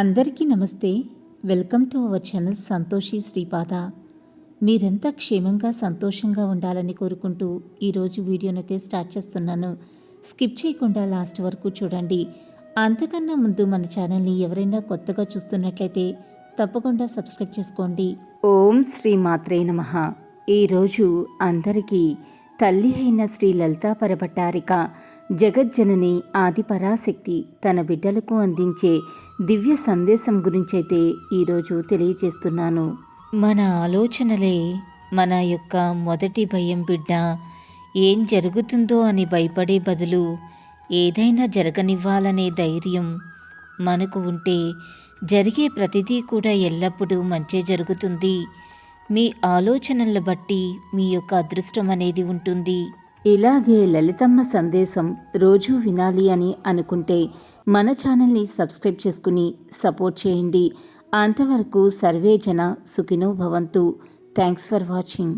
అందరికీ నమస్తే. Welcome to our channel Santoshi Sripada. మీరంతా క్షేమంగా సంతోషంగా ఉండాలని కోరుకుంటూ ఈరోజు వీడియోనైతే స్టార్ట్ చేస్తున్నాను. స్కిప్ చేయకుండా లాస్ట్ వరకు చూడండి. అంతకన్నా ముందు మన ఛానల్ని ఎవరైనా కొత్తగా చూస్తున్నట్లయితే తప్పకుండా సబ్స్క్రైబ్ చేసుకోండి. ఓం శ్రీ మాత్రే నమః. ఈరోజు అందరికీ తల్లి అయిన శ్రీ లలితా పరభట్టారిక జగజ్జనని ఆదిపరాశక్తి తన బిడ్డలకు అందించే దివ్య సందేశం గురించైతే ఈరోజు తెలియజేస్తున్నాను. మన ఆలోచనలే మన యొక్క మొదటి భయం. బిడ్డ ఏం జరుగుతుందో అని భయపడే బదులు ఏదైనా జరగనివ్వాలనే ధైర్యం మనకు ఉంటే జరిగే ప్రతిదీ కూడా ఎల్లప్పుడూ మంచే జరుగుతుంది. మీ ఆలోచనలను బట్టి మీ యొక్క అదృష్టం అనేది ఉంటుంది. ఇలాగే లలితమ్మ సందేశం రోజూ వినాలి అని అనుకుంటే మన ఛానల్ని సబ్స్క్రైబ్ చేసుకుని సపోర్ట్ చేయండి. అంతవరకు సర్వే జన సుఖినో భవంతు. Thanks for watching.